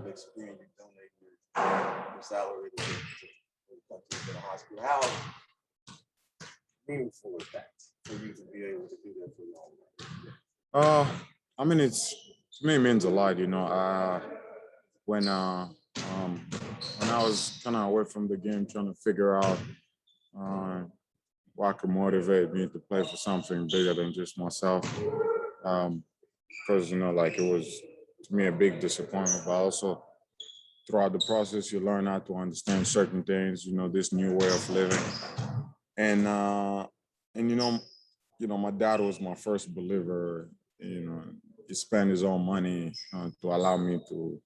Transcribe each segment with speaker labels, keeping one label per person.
Speaker 1: experience, you donate your salary to the country, to the hospital. How meaningful is that for you to be able to do that for your own life?
Speaker 2: I mean, to me, it means a lot, you know. When I was kind of away from the game, trying to figure out what could motivate me to play for something bigger than just myself, because you know, like it was to me a big disappointment, but also throughout the process, you learn how to understand certain things, you know, this new way of living, and my dad was my first believer. You know, he spent his own money to allow me to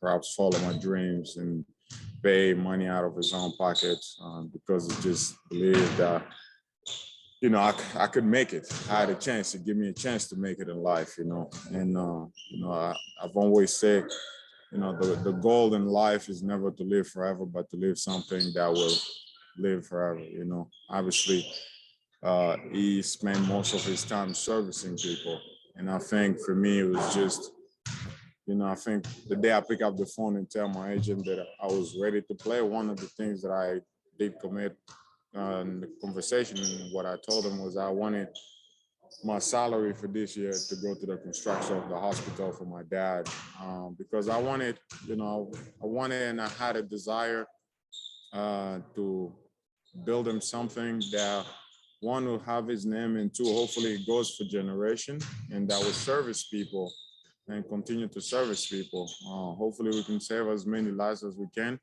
Speaker 2: perhaps follow my dreams and pay money out of his own pocket because he just believed that, you know, I could make it. I had a chance to give me a chance to make it in life, you know. And, I've always said, you know, the goal in life is never to live forever, but to live something that will live forever, you know. Obviously, he spent most of his time servicing people. And I think for me, it was just, you know, I think the day I pick up the phone and tell my agent that I was ready to play, one of the things that I did commit in the conversation, and what I told him was I wanted my salary for this year to go to the construction of the hospital for my dad, because I wanted, you know, and I had a desire to build him something that one will have his name, and two, hopefully it goes for generation, and that will service people and continue to service people. Hopefully we can save as many lives as we can.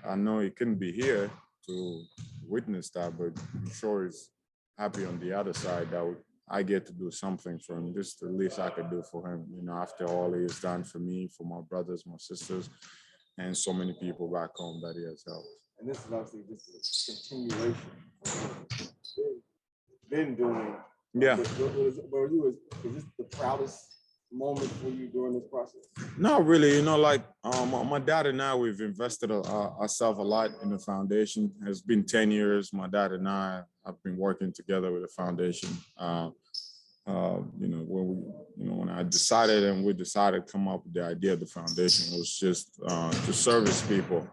Speaker 2: I know he couldn't be here to witness that, but I'm sure he's happy on the other side that I get to do something for him. This is the least I could do for him, you know, after all he has done for me, for my brothers, my sisters, and so many people back home that he has helped.
Speaker 1: And this is obviously just a continuation of been doing.
Speaker 2: Yeah.
Speaker 1: Is this the proudest moment for you during this process?
Speaker 2: Not really, you know, like my dad and I, we've invested ourselves a lot in the foundation. It's been 10 years. My dad and I have been working together with the foundation. You know, when I decided and we decided to come up with the idea of the foundation, it was just to service people.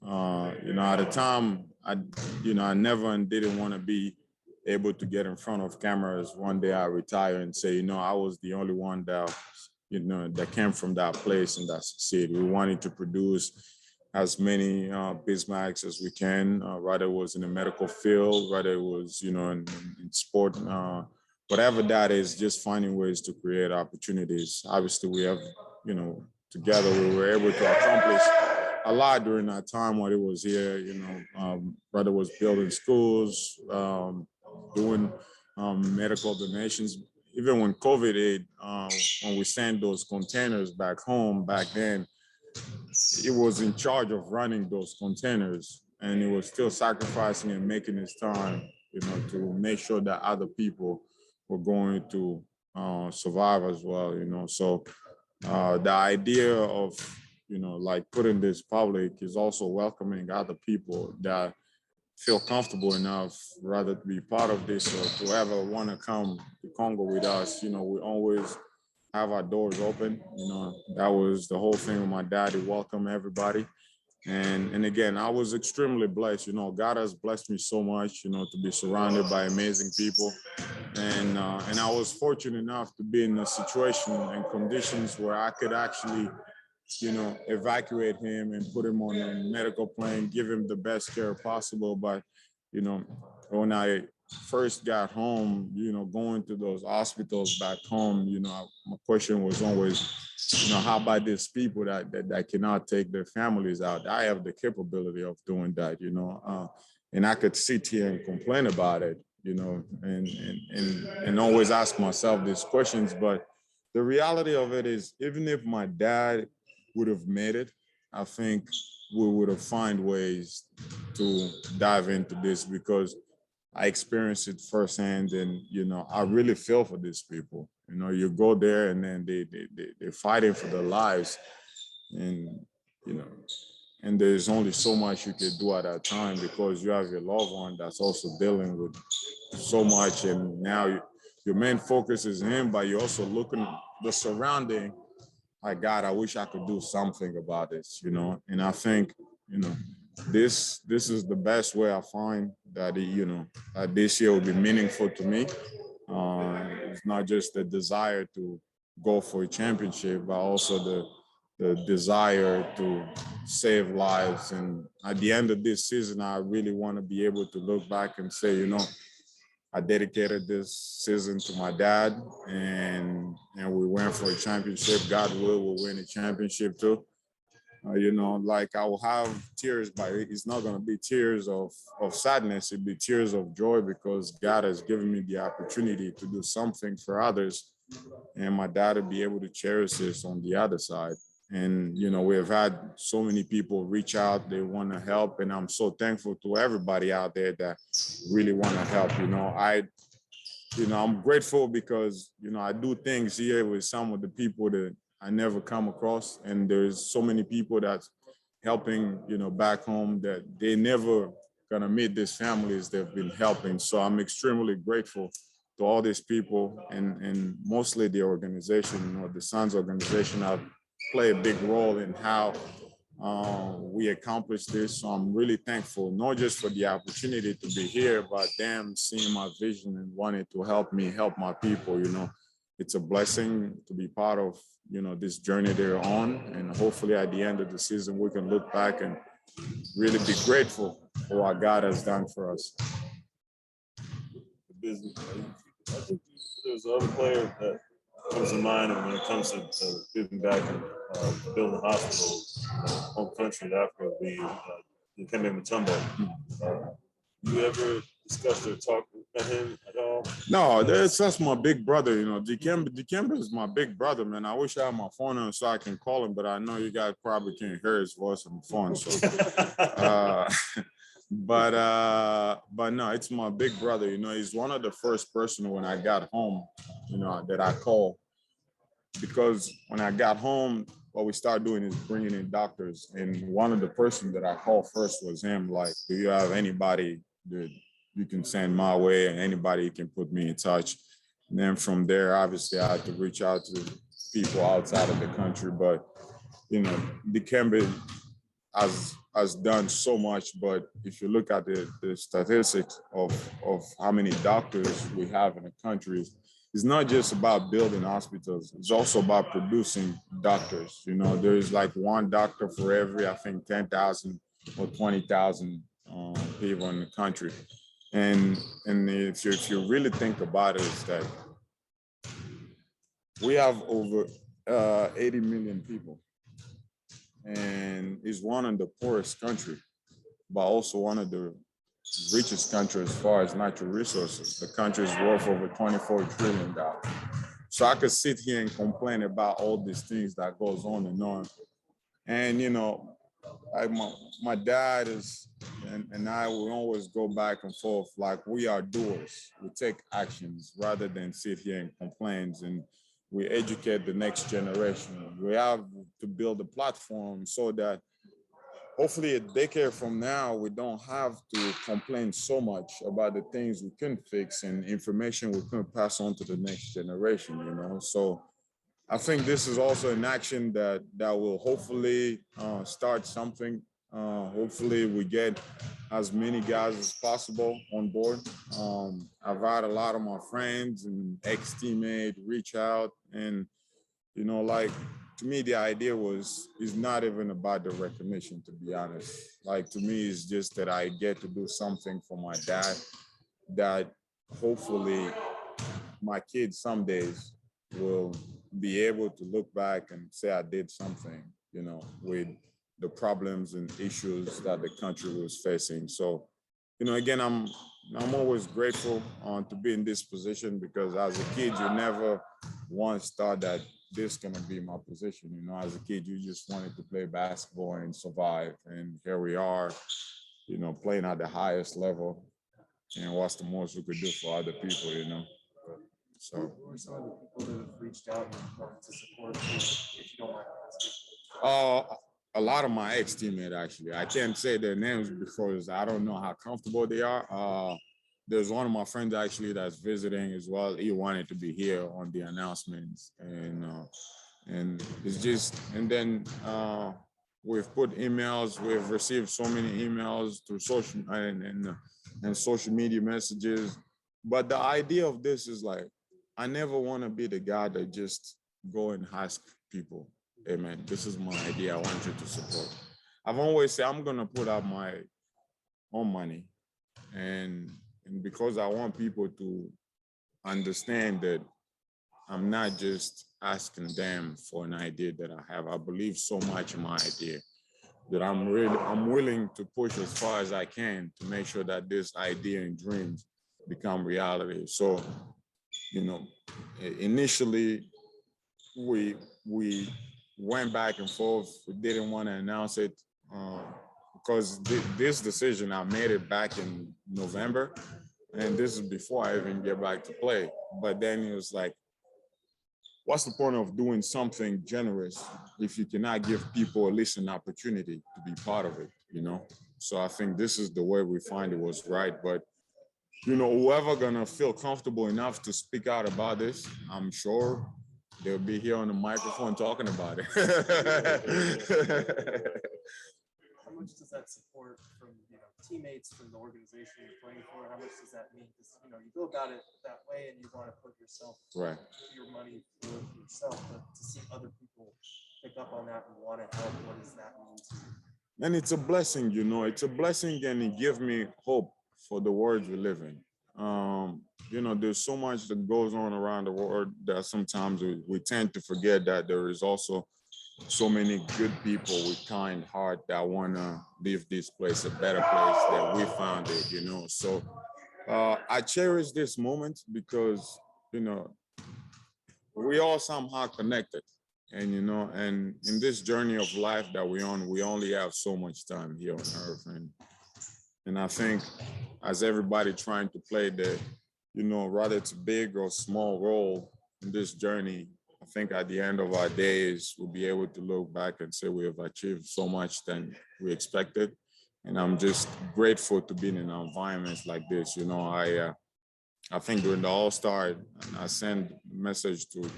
Speaker 2: You know, at the time, I never and didn't want to be able to get in front of cameras. One day I retire and say, you know, I was the only one that, you know, that came from that place and that succeeded. We wanted to produce as many Bismacks as we can, whether it was in the medical field, whether it was, you know, in sport, whatever that is, just finding ways to create opportunities. Obviously, we have, you know, together we were able to accomplish a lot during that time while it was here, you know, whether it was building schools, doing medical donations. Even when COVID hit, when we sent those containers back home back then, it was in charge of running those containers, and it was still sacrificing and making his time, you know, to make sure that other people were going to survive as well, you know. So the idea of, you know, like putting this public is also welcoming other people that feel comfortable enough rather to be part of this or to ever want to come to Congo with us. You know, we always have our doors open. You know, that was the whole thing with my dad. He welcomed everybody. And again, I was extremely blessed. You know, God has blessed me so much, you know, to be surrounded by amazing people. And I was fortunate enough to be in a situation and conditions where I could actually, you know, evacuate him and put him on a medical plane, give him the best care possible. But, you know, when I first got home, you know, going to those hospitals back home, you know, my question was always, you know, how about these people that cannot take their families out? I have the capability of doing that, you know, and I could sit here and complain about it, you know, and always ask myself these questions. But the reality of it is, even if my dad would have made it, I think we would have found ways to dive into this because I experienced it firsthand, and you know, I really feel for these people. You know, you go there and then they're fighting for their lives, and you know, and there's only so much you can do at that time because you have your loved one that's also dealing with so much, and now your main focus is him, but you're also looking the surrounding like, God, I wish I could do something about this, you know. And I think, you know, this is the best way I find that, you know, that this year will be meaningful to me. It's not just the desire to go for a championship, but also the desire to save lives. And at the end of this season, I really want to be able to look back and say, you know, I dedicated this season to my dad, and we went for a championship. God will, we'll win a championship too. You know, like I will have tears, but it's not going to be tears of sadness. It'll be tears of joy because God has given me the opportunity to do something for others, and my dad will be able to cherish this on the other side. And, you know, we have had so many people reach out, they want to help. And I'm so thankful to everybody out there that really want to help. I'm grateful because, you know, I do things here with some of the people that I never come across. And there's so many people that's helping, you know, back home that they never gonna meet these families they've been helping. So I'm extremely grateful to all these people and mostly the organization, you know, the Sons organization have played a big role in how we accomplished this. So I'm really thankful, not just for the opportunity to be here, but them seeing my vision and wanting to help me help my people. You know, it's a blessing to be part of, you know, this journey they're on. And hopefully at the end of the season, we can look back and really be grateful for what God has done for us.
Speaker 3: The business. I think there's another player that comes to mind when it comes to giving back and building hospitals, home country in Africa, would be Dikembe Mutombo. You ever discussed or talked with him at all?
Speaker 2: No, that's my big brother. You know, Dikembe is my big brother, man. I wish I had my phone on so I can call him, but I know you guys probably can't hear his voice on the phone. So, but no, it's my big brother. You know, he's one of the first person when I got home, you know, that I call, because when I got home, what we started doing is bringing in doctors, and one of the person that I called first was him. Like, do you have anybody that you can send my way, and anybody you can put me in touch? And then from there, obviously, I had to reach out to people outside of the country. But you know, Dikembe has done so much. But if you look at the statistics of how many doctors we have in the country, it's not just about building hospitals. It's also about producing doctors. You know, there's like one doctor for every, I think, 10,000 or 20,000 people in the country. And if you really think about it, it's that we have over 80 million people, and it's one of the poorest country, but also one of the richest country as far as natural resources. The country is worth over $24 trillion. So I could sit here and complain about all these things that goes on and on. And, you know, my dad is, and I will always go back and forth, like, we are doers. We take actions rather than sit here and complain, and we educate the next generation. We have to build a platform so that hopefully a decade from now, we don't have to complain so much about the things we couldn't fix and information we couldn't pass on to the next generation, you know? So I think this is also an action that will hopefully start something. Hopefully we get as many guys as possible on board. I've had a lot of my friends and ex-teammates reach out, and, you know, like, to me, the idea is not even about the recognition, to be honest. Like, to me, it's just that I get to do something for my dad that hopefully my kids some days will be able to look back and say I did something, you know, with the problems and issues that the country was facing. So, you know, again, I'm always grateful to be in this position, because as a kid, you never once thought that this is gonna be my position. You know, as a kid, you just wanted to play basketball and survive. And here we are, you know, playing at the highest level. And what's the most we could do for other people, you know? So.
Speaker 1: Who are some of the people that have reached out and wanted to support you, if you don't mind asking?
Speaker 2: A lot of my ex-teammates, actually. I can't say their names because I don't know how comfortable they are. There's one of my friends actually that's visiting as well. He wanted to be here on the announcements, And it's just, and then we've put emails, we've received so many emails through social and social media messages. But the idea of this is like, I never want to be the guy that just go and ask people, hey man, this is my idea, I want you to support. I've always said I'm gonna put out my own money, and because I want people to understand that I'm not just asking them for an idea that I have. I believe so much in my idea that I'm willing to push as far as I can to make sure that this idea and dreams become reality. So, you know, initially we went back and forth. We didn't want to announce it because this decision, I made it back in November, and this is before I even get back to play. But then it was like, what's the point of doing something generous if you cannot give people at least an opportunity to be part of it, you know? So I think this is the way we find it was right. But, you know, whoever gonna feel comfortable enough to speak out about this, I'm sure they'll be here on the microphone talking about it.
Speaker 4: How much does that support from teammates, from the organization you're playing for? How much does that mean? Because you go about it that way and you want to put yourself,
Speaker 2: right,
Speaker 4: your money for yourself, but to see other people pick up on that and want to help, what does that mean to you?
Speaker 2: And it's a blessing, you know, it's a blessing, and it gives me hope for the world we live in. You know, there's so much that goes on around the world that sometimes we tend to forget that there is also so many good people with kind heart that want to leave this place a better place than we found it, you know. So I cherish this moment because, you know, we all somehow connected. And, you know, and in this journey of life that we're on, we only have so much time here on earth. And I think as everybody trying to play the, you know, rather it's big or small role in this journey, I think at the end of our days, we'll be able to look back and say we have achieved so much than we expected. And I'm just grateful to be in environments like this. You know, I think during the All-Star, and I sent a message to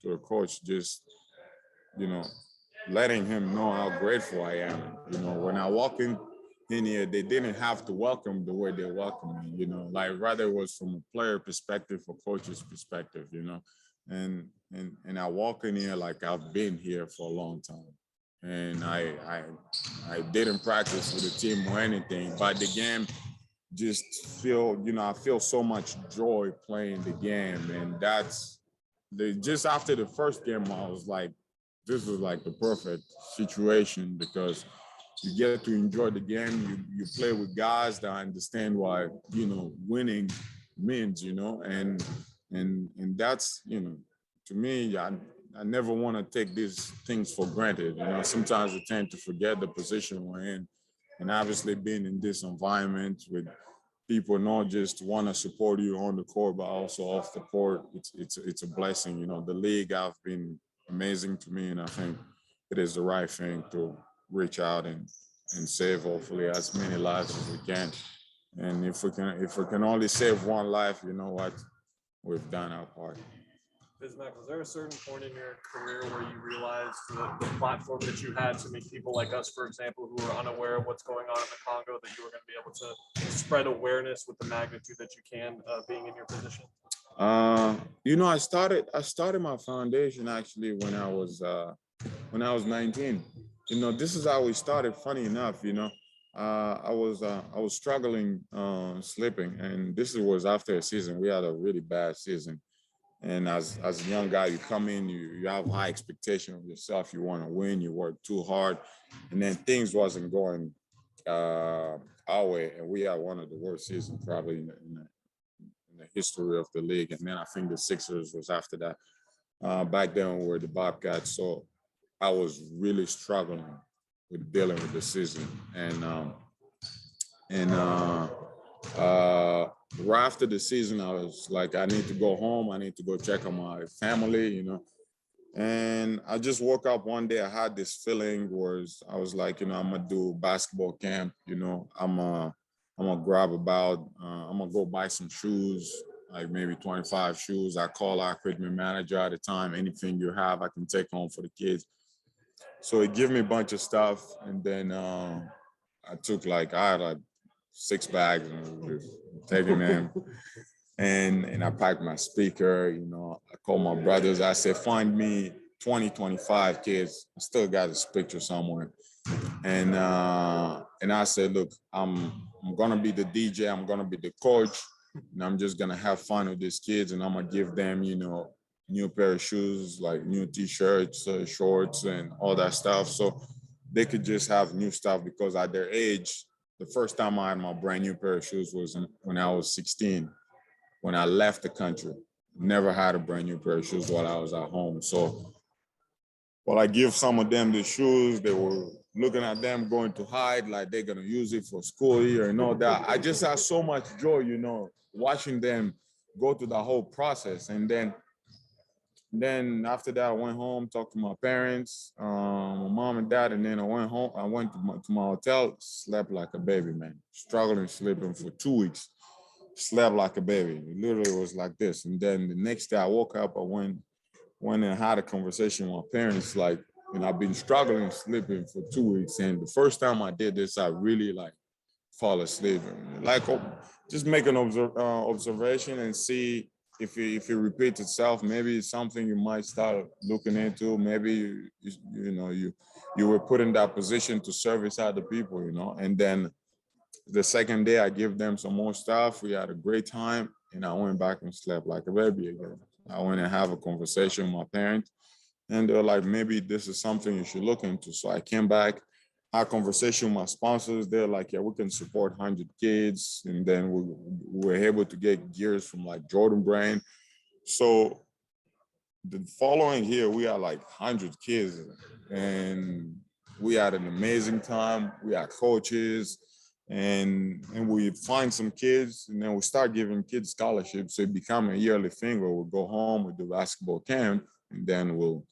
Speaker 2: the coach, just, you know, letting him know how grateful I am. You know, when I walk in here, they didn't have to welcome the way they welcome me, you know, like rather it was from a player perspective or coach's perspective, you know. And I walk in here like I've been here for a long time. And I didn't practice with the team or anything, but the game just feel, you know, I feel so much joy playing the game. And that's just after the first game, I was like, this is like the perfect situation because you get to enjoy the game. You play with guys that understand why, you know, winning means, you know, and that's, you know, to me, I never want to take these things for granted. You know, sometimes we tend to forget the position we're in. And obviously being in this environment with people not just want to support you on the court, but also off the court, it's a blessing. You know, the league have been amazing to me, and I think it is the right thing to reach out and save hopefully as many lives as we can. And if we can only save one life, you know what, we've done our part.
Speaker 4: Bismack, was there a certain point in your career where you realized the platform that you had to make people like us, for example, who are unaware of what's going on in the Congo, that you were going to be able to spread awareness with the magnitude that you can, being in your position?
Speaker 2: You know, I started my foundation actually when I was 19. You know, this is how we started. Funny enough, you know, I was struggling sleeping, and this was after a season. We had a really bad season. And as a young guy, you come in, you have high expectation of yourself. You want to win. You work too hard, and then things wasn't going our way, and we had one of the worst seasons probably in the history of the league. And then I think the Sixers was after that. Back then we were the Bobcats, so I was really struggling with dealing with the season, right after the season, I was like, I need to go home. I need to go check on my family, you know. And I just woke up one day. I had this feeling where I was like, you know, I'm gonna do basketball camp. You know, I'm gonna grab I'm gonna go buy some shoes. like maybe 25 shoes. I call our equipment manager at the time. Anything you have, I can take home for the kids. So he gave me a bunch of stuff, and then I had like 6 bags and taking them, and I packed my speaker. You know, I called my brothers. I said, find me 20, 25 kids. I still got this picture somewhere. And I said, look, I'm gonna be the DJ, I'm gonna be the coach, and I'm just gonna have fun with these kids, and I'm gonna give them, you know, new pair of shoes, like new t-shirts, shorts, and all that stuff, so they could just have new stuff, because at their age, the first time I had my brand new pair of shoes was when I was 16, when I left the country. Never had a brand new pair of shoes while I was at home. So while I give some of them the shoes, they were looking at them going to hide, like they're gonna use it for school year and all that. I just had so much joy, you know, watching them go through the whole process. And then after that, I went home, talked to my parents, my mom and dad, and then I went home. I went to my hotel, slept like a baby, man. Struggling sleeping for 2 weeks, slept like a baby. It literally was like this. And then the next day I woke up, I went and had a conversation with my parents, like, and I've been struggling sleeping for 2 weeks. And the first time I did this, I really like fall asleep. Like, just make an observation and see if it repeats itself. Maybe it's something you might start looking into. Maybe you were put in that position to service other people, you know. And then the second day I give them some more stuff. We had a great time, and I went back and slept like a baby again. I went and have a conversation with my parents, and they're like, maybe this is something you should look into. So I came back, had a conversation with my sponsors. They're like, yeah, we can support 100 kids. And then we were able to get gears from like Jordan Brand. So the following year, we had like 100 kids, and we had an amazing time. We had coaches, and we find some kids, and then we start giving kids scholarships. So it become a yearly thing where we'll go home, we do basketball camp, and then we'll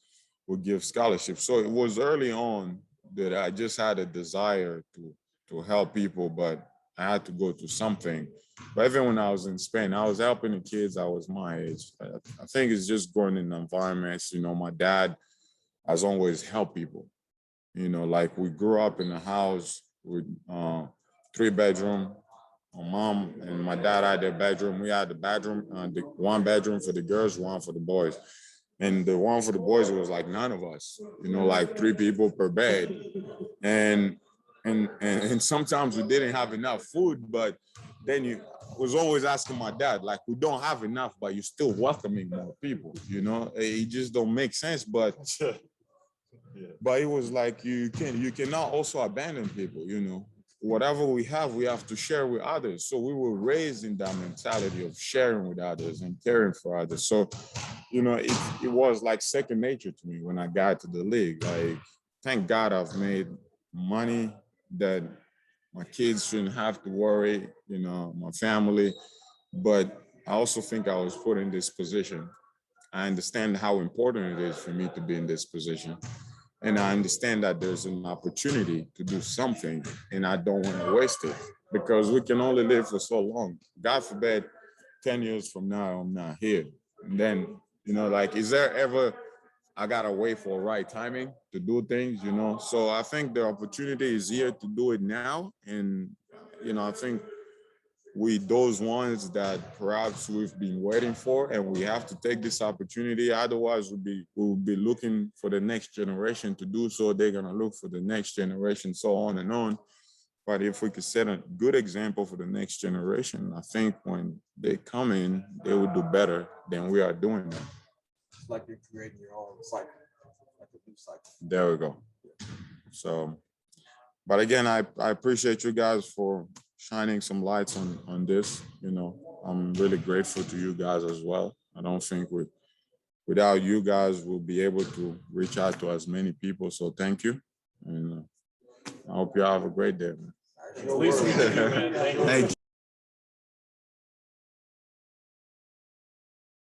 Speaker 2: give scholarships. So it was early on that I just had a desire to help people, but I had to go to something. But even when I was in Spain, I was helping the kids. I was my age. I think it's just growing in environments. You know, my dad has always helped people. You know, like we grew up in a house with 3-bedroom. My mom and my dad had their bedroom. We had the bedroom, the 1 bedroom for the girls, 1 for the boys. And the 1 for the boys, it was like 9 of us, you know, like 3 people per bed. And sometimes we didn't have enough food, but then you was always asking my dad, like, we don't have enough, but you're still welcoming more people, you know? It just don't make sense, but it was like you cannot also abandon people, you know? Whatever we have to share with others. So we were raised in that mentality of sharing with others and caring for others. So, you know, it was like second nature to me when I got to the league. Like, thank God I've made money that my kids shouldn't have to worry, you know, my family. But I also think I was put in this position. I understand how important it is for me to be in this position. And I understand that there's an opportunity to do something, and I don't want to waste it, because we can only live for so long. God forbid, 10 years from now, I'm not here. And then, you know, like, is there ever, I gotta wait for right timing to do things, you know? So I think the opportunity is here to do it now. And, you know, I think those ones that perhaps we've been waiting for, and we have to take this opportunity. Otherwise, we'll be looking for the next generation to do so. They're gonna look for the next generation, so on and on. But if we could set a good example for the next generation, I think when they come in, they will do better than we are doing now.
Speaker 1: It's like you're creating your own cycle, like a new cycle.
Speaker 2: There we go. So, but again, I appreciate you guys for shining some lights on this. You know, I'm really grateful to you guys as well. I don't think without you guys, we'll be able to reach out to as many people. So thank you. And I hope you have a great day, man.
Speaker 4: At least we do, man. Thank you.
Speaker 2: Thank you.